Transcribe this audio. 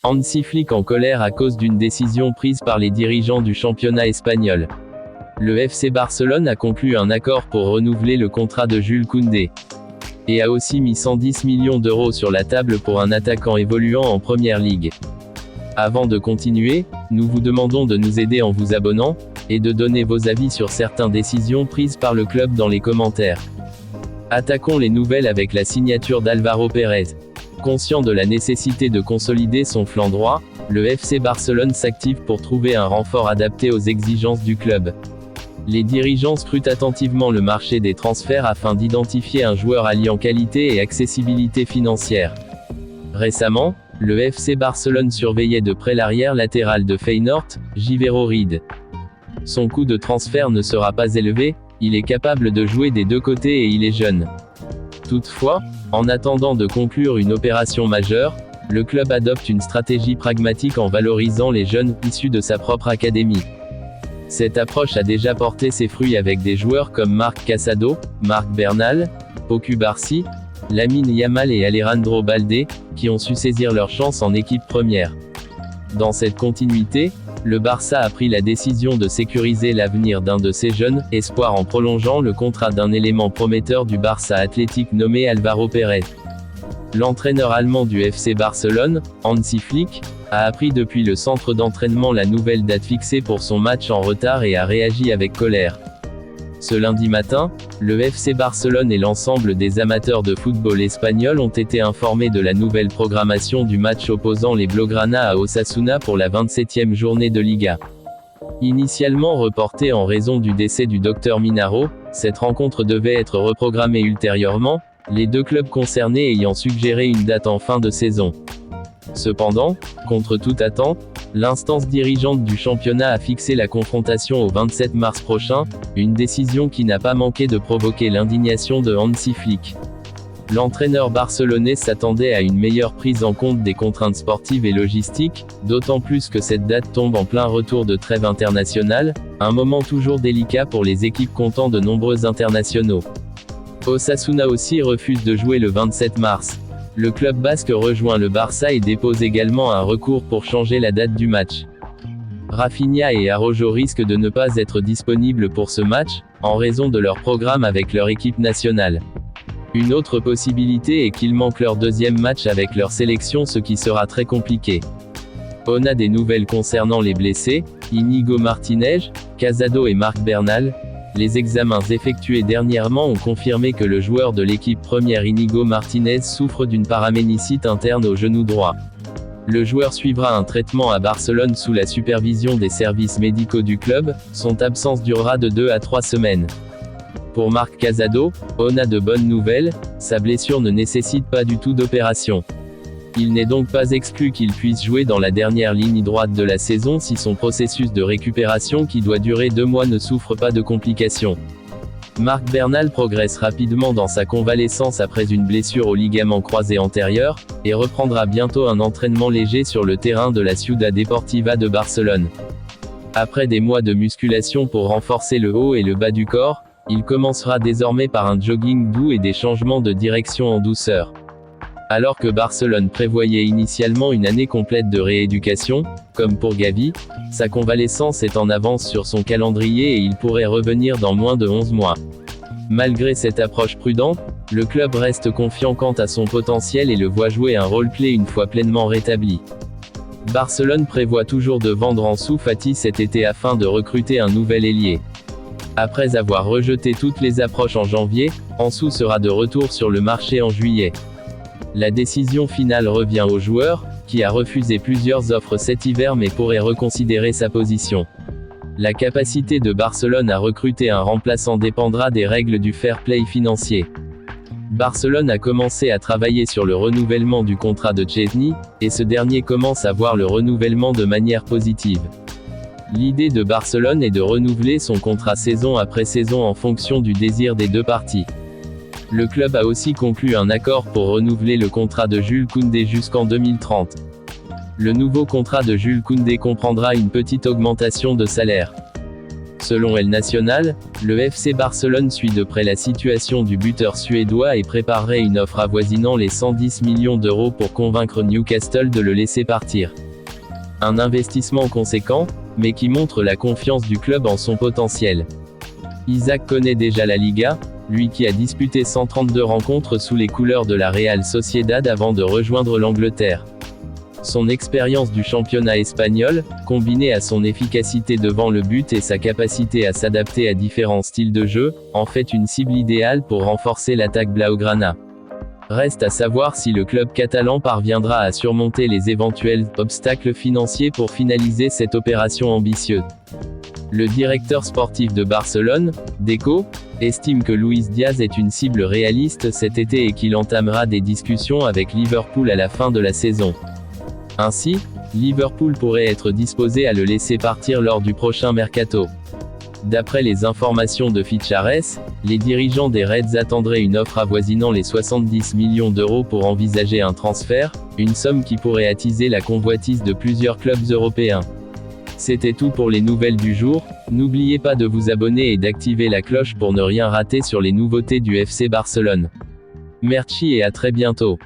Hansi Flick en colère à cause d'une décision prise par les dirigeants du championnat espagnol. Le FC Barcelone a conclu un accord pour renouveler le contrat de Jules Koundé. Et a aussi mis 110 millions d'euros sur la table pour un attaquant évoluant en Première Ligue. Avant de continuer, nous vous demandons de nous aider en vous abonnant, et de donner vos avis sur certaines décisions prises par le club dans les commentaires. Attaquons les nouvelles avec la signature d'Álvaro Pérez. Conscient de la nécessité de consolider son flanc droit, le FC Barcelone s'active pour trouver un renfort adapté aux exigences du club. Les dirigeants scrutent attentivement le marché des transferts afin d'identifier un joueur alliant qualité et accessibilité financière. Récemment, le FC Barcelone surveillait de près l'arrière latéral de Feyenoord, Jivero Reed. Son coût de transfert ne sera pas élevé, il est capable de jouer des deux côtés et il est jeune. Toutefois, en attendant de conclure une opération majeure, le club adopte une stratégie pragmatique en valorisant les jeunes, issus de sa propre académie. Cette approche a déjà porté ses fruits avec des joueurs comme Marc Casado, Marc Bernal, Pau Cubarsí, Lamine Yamal et Alejandro Balde, qui ont su saisir leur chance en équipe première. Dans cette continuité, le Barça a pris la décision de sécuriser l'avenir d'un de ses jeunes espoirs en prolongeant le contrat d'un élément prometteur du Barça Athletic nommé Álvaro Pérez. L'entraîneur allemand du FC Barcelone, Hansi Flick, a appris depuis le centre d'entraînement la nouvelle date fixée pour son match en retard et a réagi avec colère. Ce lundi matin, le FC Barcelone et l'ensemble des amateurs de football espagnol ont été informés de la nouvelle programmation du match opposant les Blaugrana à Osasuna pour la 27e journée de Liga. Initialement reportée en raison du décès du Dr Minaro, cette rencontre devait être reprogrammée ultérieurement, les deux clubs concernés ayant suggéré une date en fin de saison. Cependant, contre toute attente, l'instance dirigeante du championnat a fixé la confrontation au 27 mars prochain, une décision qui n'a pas manqué de provoquer l'indignation de Hansi Flick. L'entraîneur barcelonais s'attendait à une meilleure prise en compte des contraintes sportives et logistiques, d'autant plus que cette date tombe en plein retour de trêve internationale, un moment toujours délicat pour les équipes comptant de nombreux internationaux. Osasuna aussi refuse de jouer le 27 mars. Le club basque rejoint le Barça et dépose également un recours pour changer la date du match. Rafinha et Araujo risquent de ne pas être disponibles pour ce match, en raison de leur programme avec leur équipe nationale. Une autre possibilité est qu'ils manquent leur deuxième match avec leur sélection, ce qui sera très compliqué. On a des nouvelles concernant les blessés, Íñigo Martínez, Casado et Marc Bernal. Les examens effectués dernièrement ont confirmé que le joueur de l'équipe première Íñigo Martínez souffre d'une paraménicite interne au genou droit. Le joueur suivra un traitement à Barcelone sous la supervision des services médicaux du club, son absence durera de 2 à 3 semaines. Pour Marc Casado, on a de bonnes nouvelles, sa blessure ne nécessite pas du tout d'opération. Il n'est donc pas exclu qu'il puisse jouer dans la dernière ligne droite de la saison si son processus de récupération qui doit durer 2 mois ne souffre pas de complications. Marc Bernal progresse rapidement dans sa convalescence après une blessure au ligament croisé antérieur, et reprendra bientôt un entraînement léger sur le terrain de la Ciudad Deportiva de Barcelone. Après des mois de musculation pour renforcer le haut et le bas du corps, il commencera désormais par un jogging doux et des changements de direction en douceur. Alors que Barcelone prévoyait initialement une année complète de rééducation, comme pour Gavi, sa convalescence est en avance sur son calendrier et il pourrait revenir dans moins de 11 mois. Malgré cette approche prudente, le club reste confiant quant à son potentiel et le voit jouer un rôle clé une fois pleinement rétabli. Barcelone prévoit toujours de vendre Ansu Fati cet été afin de recruter un nouvel ailier. Après avoir rejeté toutes les approches en janvier, Ansu sera de retour sur le marché en juillet. La décision finale revient au joueur, qui a refusé plusieurs offres cet hiver mais pourrait reconsidérer sa position. La capacité de Barcelone à recruter un remplaçant dépendra des règles du fair play financier. Barcelone a commencé à travailler sur le renouvellement du contrat de Chesney, et ce dernier commence à voir le renouvellement de manière positive. L'idée de Barcelone est de renouveler son contrat saison après saison en fonction du désir des deux parties. Le club a aussi conclu un accord pour renouveler le contrat de Jules Koundé jusqu'en 2030. Le nouveau contrat de Jules Koundé comprendra une petite augmentation de salaire. Selon El Nacional, le FC Barcelone suit de près la situation du buteur suédois et préparerait une offre avoisinant les 110 millions d'euros pour convaincre Newcastle de le laisser partir. Un investissement conséquent, mais qui montre la confiance du club en son potentiel. Isaac connaît déjà la Liga, lui qui a disputé 132 rencontres sous les couleurs de la Real Sociedad avant de rejoindre l'Angleterre. Son expérience du championnat espagnol, combinée à son efficacité devant le but et sa capacité à s'adapter à différents styles de jeu, en fait une cible idéale pour renforcer l'attaque blaugrana. Reste à savoir si le club catalan parviendra à surmonter les éventuels obstacles financiers pour finaliser cette opération ambitieuse. Le directeur sportif de Barcelone, Deco, estime que Luis Diaz est une cible réaliste cet été et qu'il entamera des discussions avec Liverpool à la fin de la saison. Ainsi, Liverpool pourrait être disposé à le laisser partir lors du prochain mercato. D'après les informations de Fichares, les dirigeants des Reds attendraient une offre avoisinant les 70 millions d'euros pour envisager un transfert, une somme qui pourrait attiser la convoitise de plusieurs clubs européens. C'était tout pour les nouvelles du jour, n'oubliez pas de vous abonner et d'activer la cloche pour ne rien rater sur les nouveautés du FC Barcelone. Merci et à très bientôt.